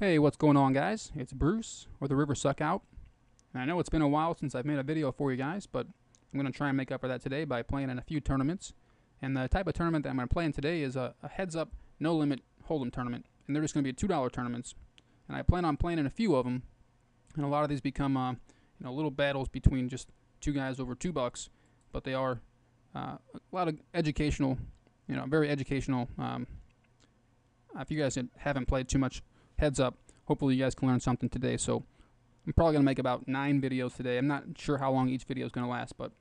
Hey, what's going on, guys? It's Bruce, or the River Suck Out. And I know it's been a while since I've made a video for you guys, but I'm going to try and make up for that today by playing in a few tournaments. And the type of tournament that I'm going to play in today is a heads-up, no-limit Holdem tournament. And they're just going to be $2 tournaments. And I plan on playing in a few of them. And a lot of these become, little battles between just two guys over $2. But they are a lot of educational, very educational. If you guys haven't played too much heads up, hopefully you guys can learn something today. So I'm probably going to make about 9 videos today. I'm not sure how long each video is going to last, but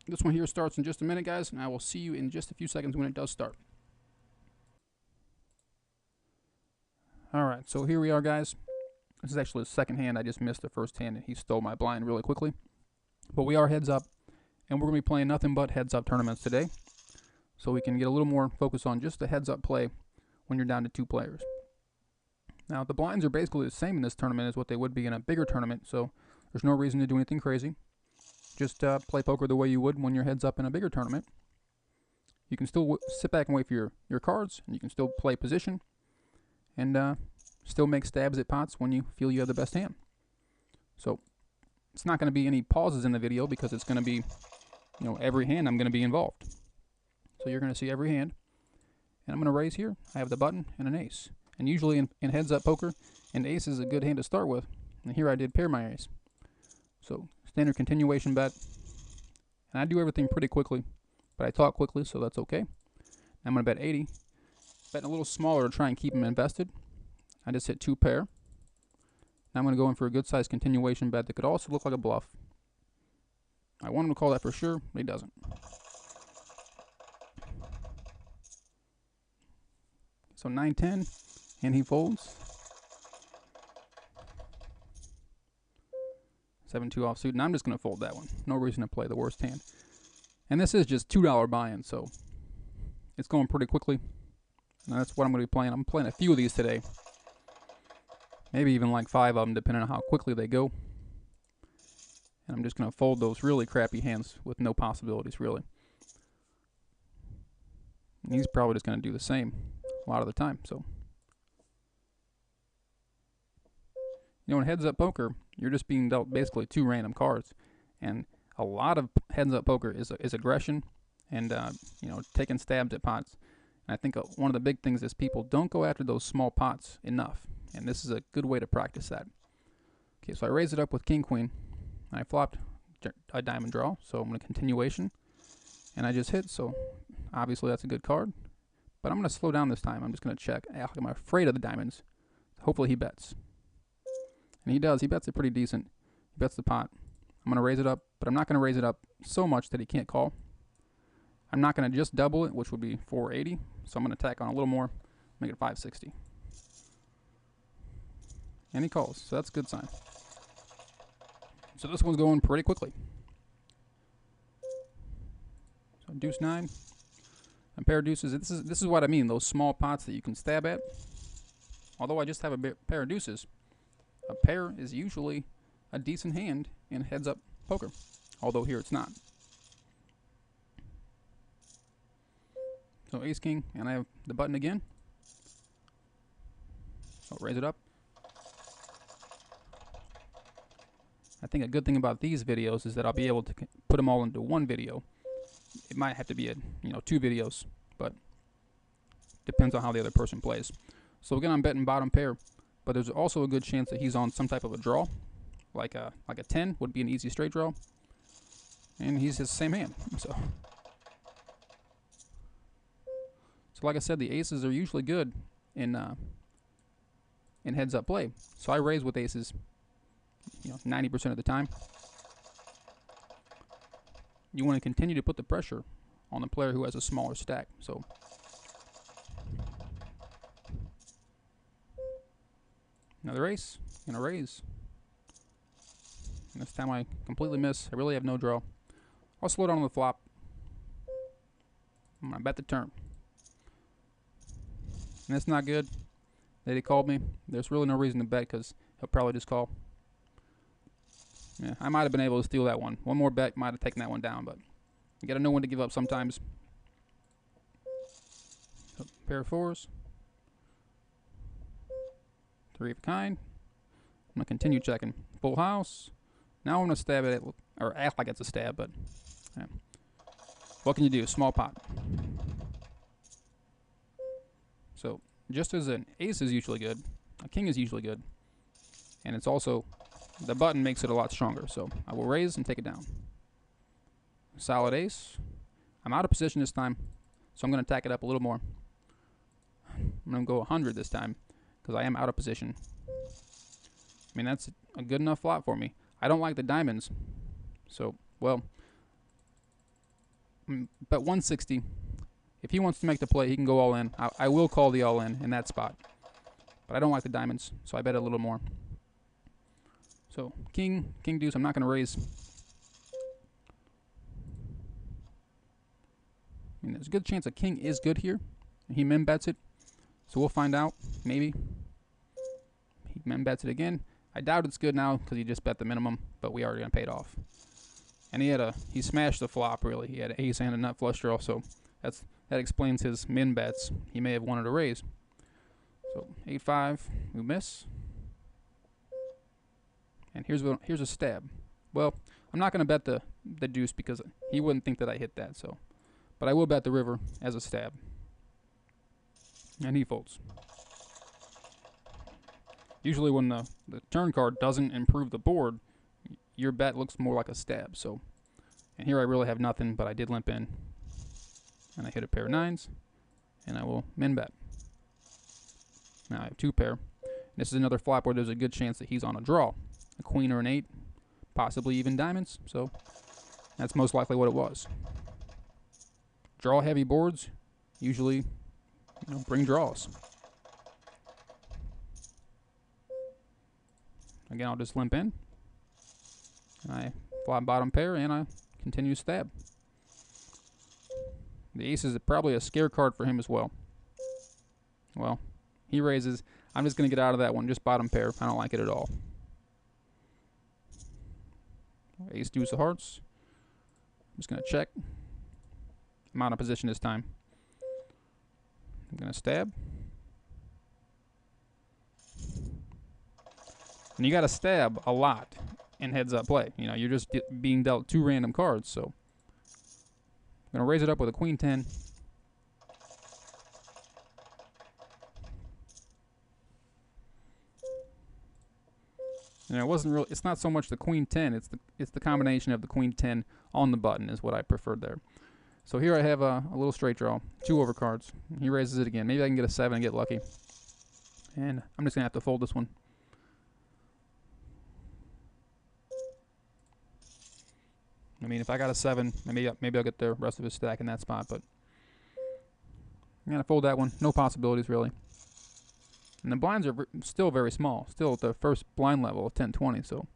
this one here starts in just a minute, guys, and I will see you in just a few seconds when it does start. Alright, so here we are, guys. This is actually the second hand. I just missed the first hand, and he stole my blind really quickly. But we are heads up, and we're going to be playing nothing but heads up tournaments today, so we can get a little more focus on just the heads up play when you're down to 2 players. Now, the blinds are basically the same in this tournament as what they would be in a bigger tournament, so there's no reason to do anything crazy. Just play poker the way you would when you're heads up in a bigger tournament. You can still sit back and wait for your cards, and you can still play position, and still make stabs at pots when you feel you have the best hand. So, it's not going to be any pauses in the video because it's going to be, every hand I'm going to be involved. So you're going to see every hand. And I'm going to raise here. I have the button and an ace. And usually in heads-up poker, an ace is a good hand to start with. And here I did pair my ace. So, standard continuation bet. And I do everything pretty quickly, but I talk quickly, so that's okay. I'm going to bet 80. Betting a little smaller to try and keep him invested. I just hit 2 pair. Now I'm going to go in for a good-sized continuation bet that could also look like a bluff. I want him to call that for sure, but he doesn't. So 9-10. And he folds. 7-2 offsuit, and I'm just going to fold that one. No reason to play the worst hand. And this is just $2 buy-in, so it's going pretty quickly. And that's what I'm going to be playing. I'm playing a few of these today. Maybe even like 5 of them, depending on how quickly they go. And I'm just going to fold those really crappy hands with no possibilities, really. And he's probably just going to do the same a lot of the time, so... in heads-up poker, you're just being dealt basically 2 random cards, and a lot of heads-up poker is aggression and taking stabs at pots. And I think one of the big things is people don't go after those small pots enough, and this is a good way to practice that. Okay, so I raised it up with king-queen, and I flopped a diamond draw, so I'm going to continuation, and I just hit, so obviously that's a good card. But I'm going to slow down this time. I'm just going to check. I'm afraid of the diamonds. Hopefully he bets. And he does. He bets it pretty decent. He bets the pot. I'm going to raise it up, but I'm not going to raise it up so much that he can't call. I'm not going to just double it, which would be 480. So I'm going to tack on a little more, make it 560. And he calls, so that's a good sign. So this one's going pretty quickly. So deuce 9. A pair of deuces. This is what I mean, those small pots that you can stab at. Although I just have a pair of deuces, a pair is usually a decent hand in heads-up poker, although here it's not. So ace-king, and I have the button again. So raise it up. I think a good thing about these videos is that I'll be able to put them all into one video. It might have to be 2 videos, but depends on how the other person plays. So again, I'm betting bottom pair. But there's also a good chance that he's on some type of a draw, like a 10 would be an easy straight draw, and he's his same hand. So like I said, the aces are usually good in heads-up play. So I raise with aces, 90% of the time. You want to continue to put the pressure on the player who has a smaller stack. So. Another ace, and a raise. And this time I completely miss. I really have no draw. I'll slow down on the flop. I'm going to bet the turn. And that's not good that he called me. There's really no reason to bet because he'll probably just call. Yeah, I might have been able to steal that one. One more bet might have taken that one down, but you got to know when to give up sometimes. So, pair of 4s. Three of a kind. I'm going to continue checking. Full house. Now I'm going to stab it, or act like it's a stab, but yeah. What can you do? Small pot. So, just as an ace is usually good, a king is usually good, and it's also, the button makes it a lot stronger, so I will raise and take it down. Solid ace. I'm out of position this time, so I'm going to tack it up a little more. I'm going to go 100 this time, because I am out of position. I mean, that's a good enough flop for me. I don't like the diamonds, so, well, but 160. If he wants to make the play, he can go all in. I will call the all in that spot. But I don't like the diamonds, so I bet a little more. So, king deuce, I'm not going to raise. I mean, there's a good chance a king is good here. He min bets it, so we'll find out, maybe. He min bets it again. I doubt it's good now because he just bet the minimum, but we already gonna pay it off. And he smashed the flop, really. He had an ace and a nut flush draw, so that explains his min bets. He may have wanted to raise. So 8-5, we miss. And here's a stab. Well, I'm not gonna bet the deuce because he wouldn't think that I hit that. So, but I will bet the river as a stab. And he folds. Usually when the turn card doesn't improve the board, your bet looks more like a stab. So, and here I really have nothing, but I did limp in. And I hit a pair of nines, and I will min bet. Now I have two pair. This is another flop where there's a good chance that he's on a draw. A queen or an 8, possibly even diamonds. So that's most likely what it was. Draw heavy boards usually, bring draws. Again, I'll just limp in. And I flop bottom pair, and I continue to stab. The ace is probably a scare card for him as well. Well, he raises. I'm just going to get out of that one, just bottom pair. I don't like it at all. Ace deuce of hearts. I'm just going to check. I'm out of position this time. I'm going to stab. And you got to stab a lot in heads-up play. You're just being dealt two random cards, so I'm going to raise it up with a queen 10. It's not so much the queen 10, it's the combination of the queen 10 on the button is what I preferred there. So here I have a little straight draw, 2 overcards. He raises it again. Maybe I can get a 7 and get lucky. And I'm just going to have to fold this one. I mean, if I got a 7, maybe I'll get the rest of his stack in that spot, but I'm going to fold that one. No possibilities, really. And the blinds are still very small, still at the first blind level of 10-20, so.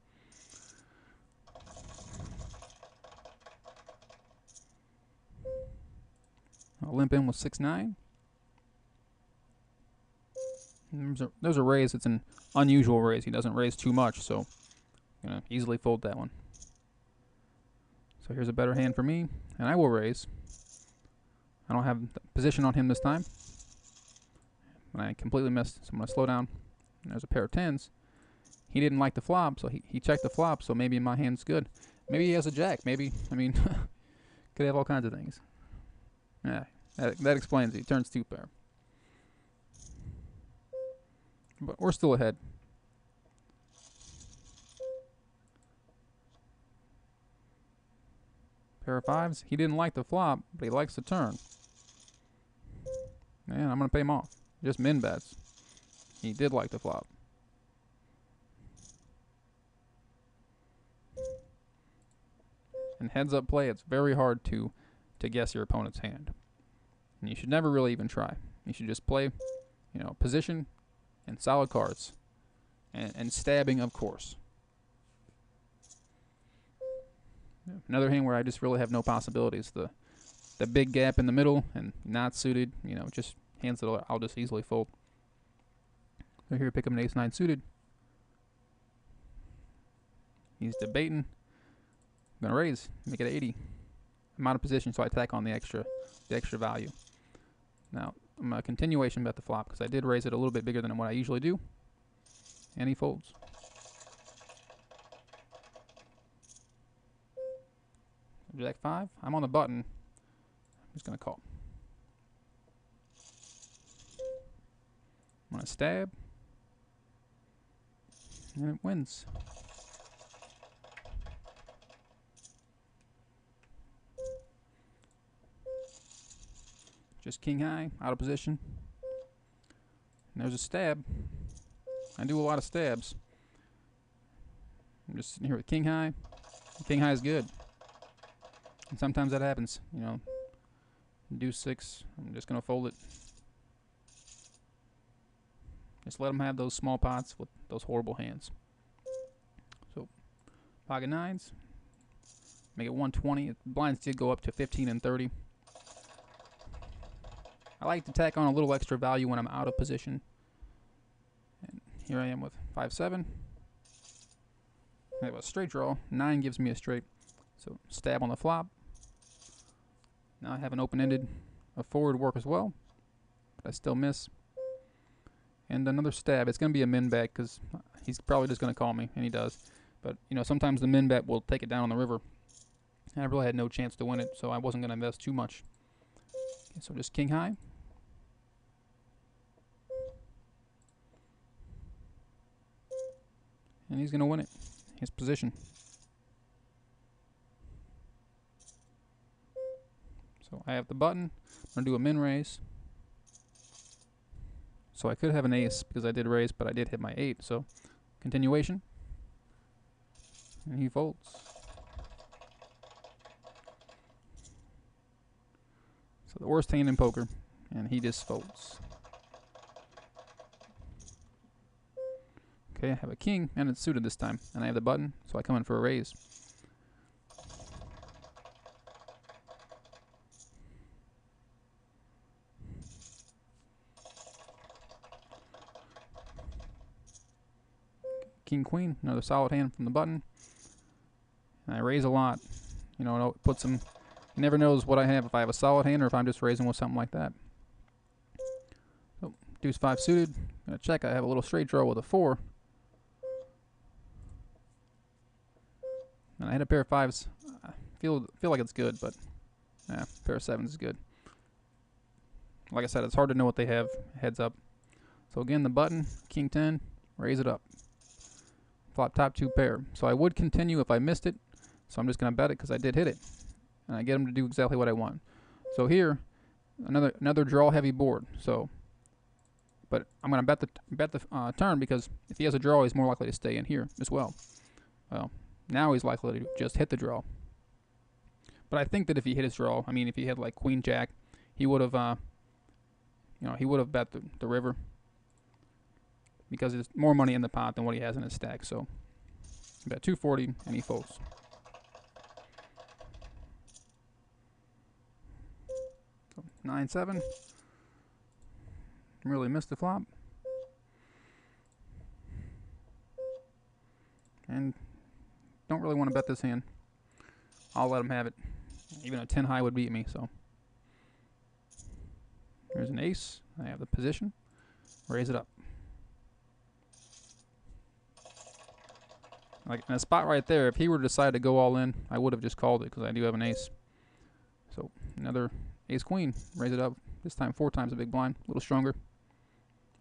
I'll limp in with 6-9. There's a raise. It's an unusual raise. He doesn't raise too much, so I'm going to easily fold that one. So here's a better hand for me, and I will raise. I don't have the position on him this time. And I completely missed, so I'm going to slow down. And there's a pair of 10s. He didn't like the flop, so he checked the flop, so maybe my hand's good. Maybe he has a jack. Maybe, could have all kinds of things. Yeah, that explains it. He turns 2 pair. But we're still ahead. Pair of 5s. He didn't like the flop, but he likes the turn. Man, I'm going to pay him off. Just min bets. He did like the flop. In heads up play, it's very hard to guess your opponent's hand. And you should never really even try. You should just play, position and solid cards. And stabbing, of course. Another hand where I just really have no possibilities. The big gap in the middle and not suited, just hands that I'll just easily fold. So here, pick up an ace-9 suited. He's debating. I'm going to raise, make it 80. I'm out of position, so I tack on the extra value. Now, I'm a continuation bet the flop because I did raise it a little bit bigger than what I usually do. And he folds. Jack 5. I'm on the button. I'm just going to call. I'm going to stab. And it wins. Just king high, out of position. And there's a stab. I do a lot of stabs. I'm just sitting here with king high. King high is good. And sometimes that happens, you know. Deuce 6. I'm just going to fold it. Just let them have those small pots with those horrible hands. So, pocket 9s. Make it 120. Blinds did go up to 15 and 30. I like to tack on a little extra value when I'm out of position. And here I am with 5-7. I have a straight draw. 9 gives me a straight. So stab on the flop. Now I have an open-ended. A forward work as well. But I still miss. And another stab. It's going to be a min bet because he's probably just going to call me. And he does. But, you know, sometimes the min bet will take it down on the river. And I really had no chance to win it. So I wasn't going to invest too much. Okay, so just king high. And he's going to win it. His position. So I have the button. I'm going to do a min raise. So I could have an ace because I did raise, but I did hit my 8. So continuation. And he folds. So the worst hand in poker. And he just folds. Okay, I have a king, and it's suited this time. And I have the button, so I come in for a raise. King, queen, another solid hand from the button. And I raise a lot. You know, it puts him, he never knows what I have, if I have a solid hand or if I'm just raising with something like that. So, deuce 5 suited. Gonna check, I have a little straight draw with a 4. And I hit a pair of 5s. I feel like it's good, but pair of 7s is good. Like I said, it's hard to know what they have heads up. So again, the button, king 10, raise it up. Flop top 2 pair. So I would continue if I missed it. So I'm just going to bet it because I did hit it. And I get him to do exactly what I want. So here, another draw heavy board. So, but I'm going to bet the turn because if he has a draw, he's more likely to stay in here as well. Well, now he's likely to just hit the draw. But I think that if he hit his draw, I mean, if he had like queen jack, he would have, you know, he would have bet the river because there's more money in the pot than what he has in his stack. So, bet 240 and he folds. So 9-7. Really missed the flop. And don't really want to bet this hand. I'll let him have it. Even a 10 high would beat me, so. Here's an ace. I have the position. Raise it up. Like in a spot right there, if he were to decide to go all in, I would have just called it because I do have an ace. So another ace queen. Raise it up. This time 4 times a big blind. A little stronger.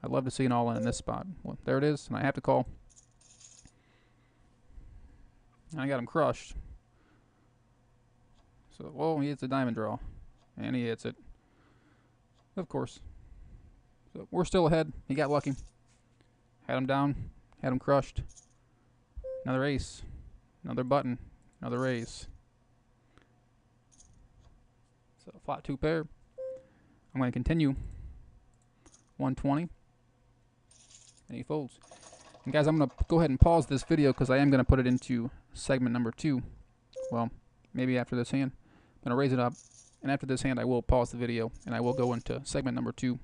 I'd love to see an all in this spot. Well, there it is, and I have to call. I got him crushed. So, well, he hits a diamond draw. And he hits it. Of course. So, we're still ahead. He got lucky. Had him down. Had him crushed. Another ace. Another button. Another raise. So, flop 2 pair. I'm going to continue. 120. And he folds. And guys, I'm going to go ahead and pause this video because I am going to put it into segment number 2. Well, maybe after this hand. I'm going to raise it up. And after this hand, I will pause the video and I will go into segment number 2.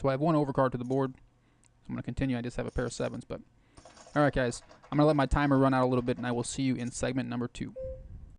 So I have 1 overcard to the board. So I'm going to continue. I just have a pair of 7s. But all right, guys, I'm going to let my timer run out a little bit and I will see you in segment number 2.